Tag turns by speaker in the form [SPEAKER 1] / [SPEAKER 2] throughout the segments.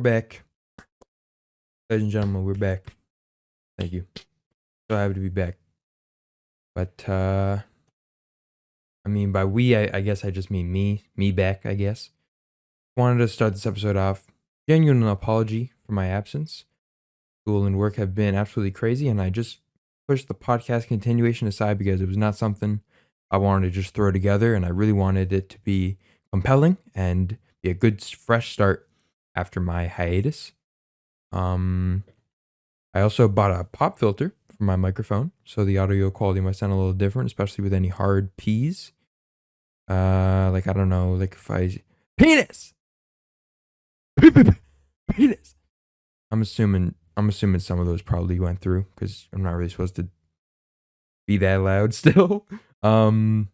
[SPEAKER 1] We're back. Ladies and gentlemen, we're back. Thank you. So happy to be back. But, I mean, by we, I guess I just mean me back, I guess. Wanted to start this episode off. Genuine apology for my absence. School and work have been absolutely crazy, and I just pushed the podcast continuation aside because it was not something I wanted to just throw together, and I really wanted it to be compelling and be a good, fresh start after my hiatus. I also bought a pop filter for my microphone, so the audio quality might sound a little different, especially with any hard P's. Like I don't know, like if I penis, penis. I'm assuming some of those probably went through because I'm not really supposed to be that loud still. I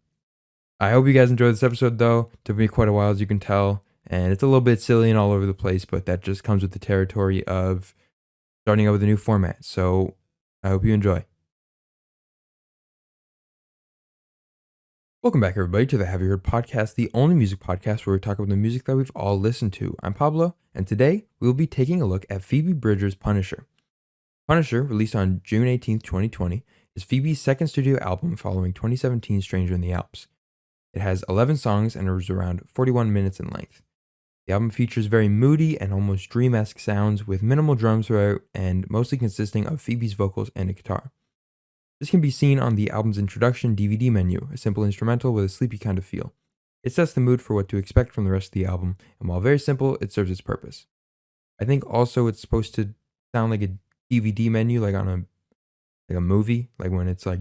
[SPEAKER 1] hope you guys enjoyed this episode though. Took me quite a while, as you can tell, and it's a little bit silly and all over the place, but that just comes with the territory of starting out with a new format. So I hope you enjoy. Welcome back, everybody, to the Have You Heard podcast, the only music podcast where we talk about the music that we've all listened to. I'm Pablo, and today we will be taking a look at Phoebe Bridgers' Punisher. Punisher, released on June 18th, 2020, is Phoebe's second studio album following 2017's Stranger in the Alps. It has 11 songs and is around 41 minutes in length. The album features very moody and almost dream-esque sounds with minimal drums throughout and mostly consisting of Phoebe's vocals and a guitar. This can be seen on the album's introduction DVD menu, a simple instrumental with a sleepy kind of feel. It sets the mood for what to expect from the rest of the album, and while very simple, it serves its purpose. I think also it's supposed to sound like a DVD menu, like on a movie, like when it's like,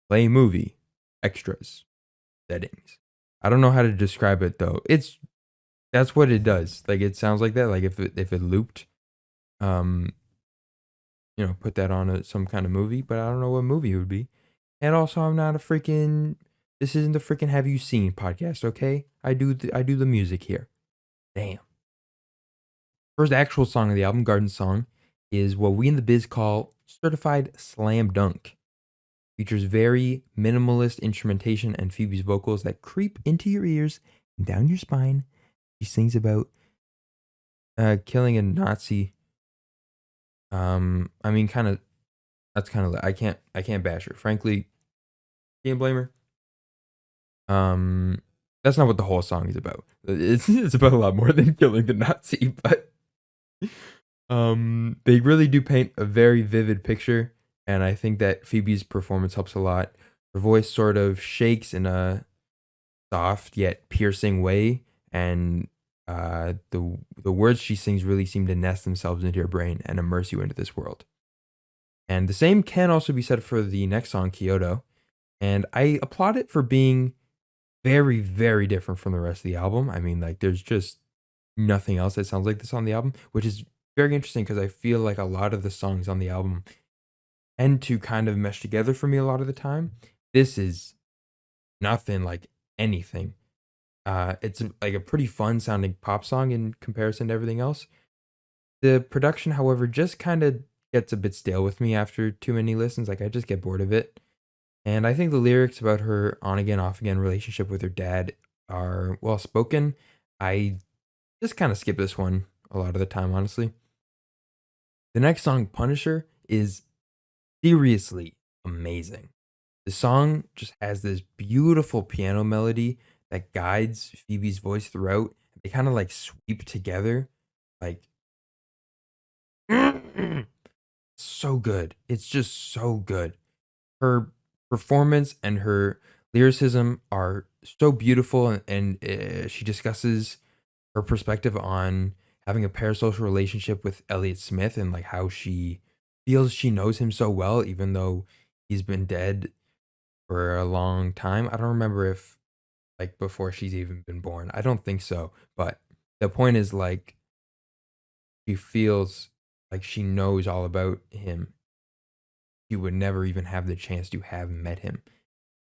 [SPEAKER 1] play movie, extras, settings. I don't know how to describe it though. That's what it does. Like it sounds like that. Like if it looped, put that on some kind of movie, but I don't know what movie it would be. And also, I'm not this isn't the freaking Have You Seen podcast, okay? I do the music here. Damn. First actual song of the album, Garden Song, is what we in the biz call certified slam dunk. Features very minimalist instrumentation and Phoebe's vocals that creep into your ears and down your spine. She sings about killing a Nazi. That's kind of I can't bash her. Frankly, can't blame her. That's not what the whole song is about. It's about a lot more than killing the Nazi, but they really do paint a very vivid picture, and I think that Phoebe's performance helps a lot. Her voice sort of shakes in a soft yet piercing way, and the words she sings really seem to nest themselves into your brain and immerse you into this world. And the same can also be said for the next song, Kyoto. And I applaud it for being very, very different from the rest of the album. I mean, like, there's just nothing else that sounds like this on the album, which is very interesting because I feel like a lot of the songs on the album tend to kind of mesh together for me a lot of the time. This is nothing like anything. It's like a pretty fun sounding pop song in comparison to everything else. The production, however, just kind of gets a bit stale with me after too many listens. Like I just get bored of it. And I think the lyrics about her on again, off again relationship with her dad are well spoken. I just kind of skip this one a lot of the time, honestly. The next song, Punisher, is seriously amazing. The song just has this beautiful piano melody that guides Phoebe's voice throughout. They kind of like sweep together. Like, so good. It's just so good. Her performance and her lyricism are so beautiful, and she discusses her perspective on having a parasocial relationship with Elliott Smith and like how she feels she knows him so well, even though he's been dead for a long time. I don't remember if like before she's even been born. I don't think so. But the point is like she feels like she knows all about him. She would never even have the chance to have met him.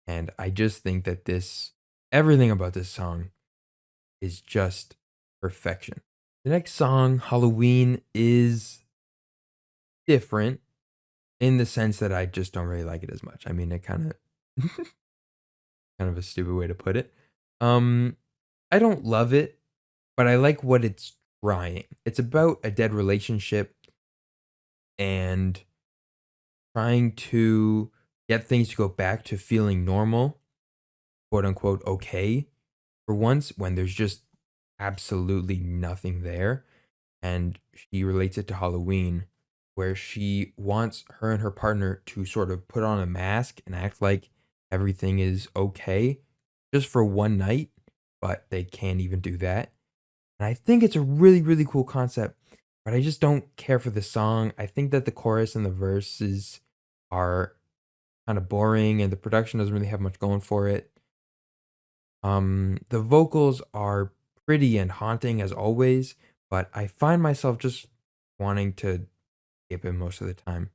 [SPEAKER 1] And I just think that everything about this song is just perfection. The next song, Halloween, is different in the sense that I just don't really like it as much. I mean, it kind of a stupid way to put it. I don't love it, but I like what it's trying. It's about a dead relationship and trying to get things to go back to feeling normal, quote unquote, okay, for once when there's just absolutely nothing there. And she relates it to Halloween, where she wants her and her partner to sort of put on a mask and act like everything is okay just for one night, but they can't even do that. And I think it's a really, really cool concept, but I just don't care for the song. I think that the chorus and the verses are kind of boring and the production doesn't really have much going for it. The vocals are pretty and haunting as always, but I find myself just wanting to skip it most of the time.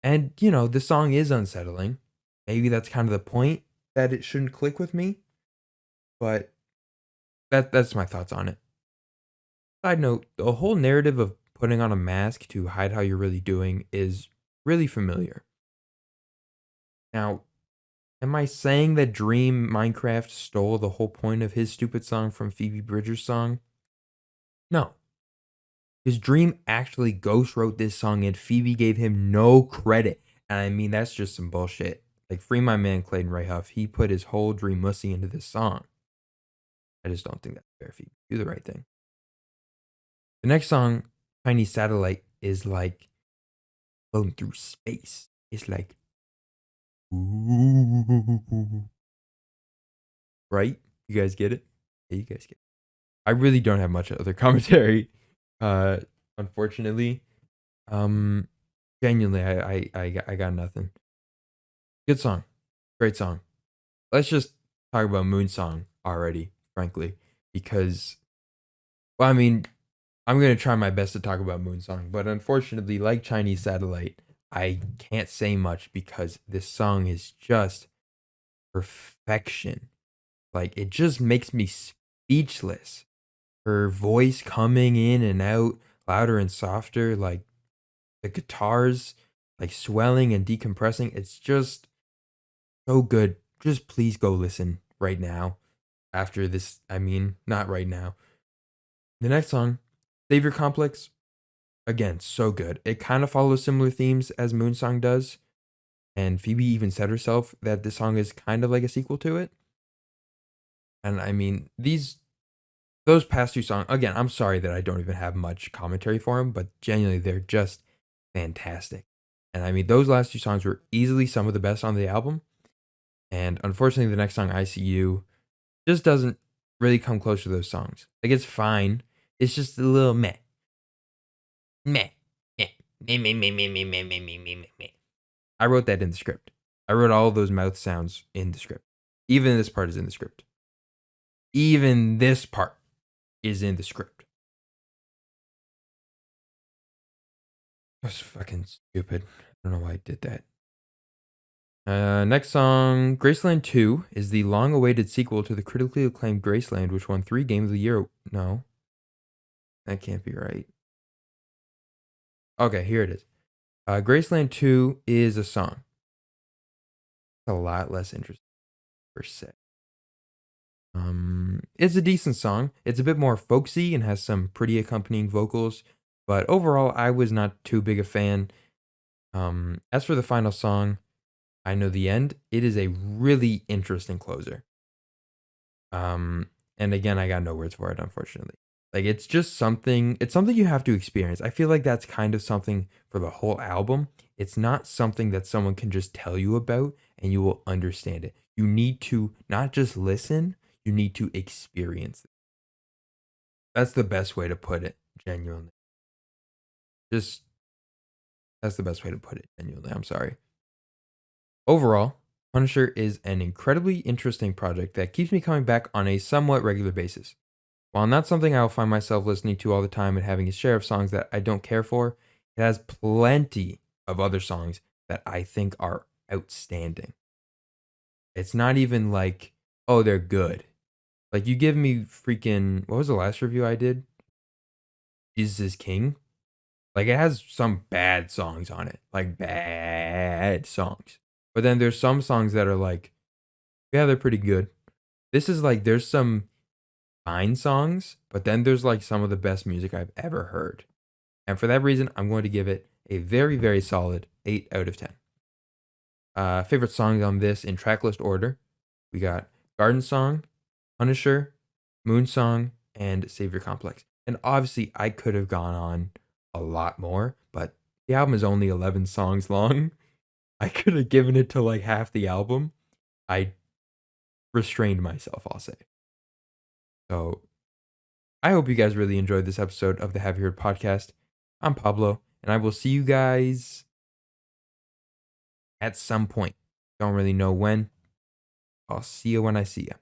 [SPEAKER 1] And, the song is unsettling. Maybe that's kind of the point that it shouldn't click with me, but that's my thoughts on it. Side note, the whole narrative of putting on a mask to hide how you're really doing is really familiar. Now, am I saying that Dream Minecraft stole the whole point of his stupid song from Phoebe Bridgers' song? No. His Dream actually ghost wrote this song and Phoebe gave him no credit. And I mean, that's just some bullshit. Like, free my man Clayton Rayhuff. He put his whole Dream Mussy into this song. I just don't think that's fair, Phoebe. Do the right thing. The next song, Chinese Satellite, is like floating through space. It's like, ooh. Right? You guys get it? Yeah, you guys get it. I really don't have much other commentary, unfortunately. Genuinely, I got nothing. Good song. Great song. Let's just talk about Moon Song already, frankly, because, well, I mean, I'm going to try my best to talk about Moon Song, but unfortunately, like Chinese Satellite, I can't say much because this song is just perfection. Like, it just makes me speechless. Her voice coming in and out, louder and softer, like the guitars, like swelling and decompressing. It's just so good. Just please go listen right now. After this, I mean, not right now. The next song, Savior Complex, again, so good. It kind of follows similar themes as Moonsong does. And Phoebe even said herself that this song is kind of like a sequel to it. And I mean, those past two songs, again, I'm sorry that I don't even have much commentary for them, but genuinely, they're just fantastic. And I mean, those last two songs were easily some of the best on the album. And unfortunately, the next song, ICU, just doesn't really come close to those songs. Like, it's fine. It's just a little meh. Meh. Meh. Meh, meh, meh, meh, meh, meh, meh, meh, meh, meh. I wrote that in the script. I wrote all those mouth sounds in the script. Even this part is in the script. Even this part is in the script. That's fucking stupid. I don't know why I did that. Next song, Graceland 2 is the long-awaited sequel to the critically acclaimed Graceland, which won 3 Game of the Year. No, that can't be right. Okay, here it is. Graceland 2 is a song. It's a lot less interesting per se. It's a decent song. It's a bit more folksy and has some pretty accompanying vocals, but overall, I was not too big a fan. As for the final song, I Know the End, it is a really interesting closer. And again, I got no words for it, unfortunately. Like, it's just it's something you have to experience. I feel like that's kind of something for the whole album. It's not something that someone can just tell you about and you will understand it. You need to not just listen, you need to experience it. That's the best way to put it, genuinely. Just, that's the best way to put it, genuinely. I'm sorry. Overall, Punisher is an incredibly interesting project that keeps me coming back on a somewhat regular basis. While not something I will find myself listening to all the time and having a share of songs that I don't care for, it has plenty of other songs that I think are outstanding. It's not even like, oh, they're good. Like, you give me freaking, what was the last review I did? Jesus is King. Like, it has some bad songs on it, like bad songs. But then there's some songs that are like, yeah, they're pretty good. This is like, there's some fine songs, but then there's like some of the best music I've ever heard. And for that reason, I'm going to give it a very, very solid 8 out of 10. Favorite songs on this in tracklist order, we got Garden Song, Punisher, Moon Song, and Savior Complex. And obviously, I could have gone on a lot more, but the album is only 11 songs long. I could have given it to like half the album. I restrained myself, I'll say. So I hope you guys really enjoyed this episode of the Have You Heard podcast. I'm Pablo, and I will see you guys at some point. Don't really know when. I'll see you when I see you.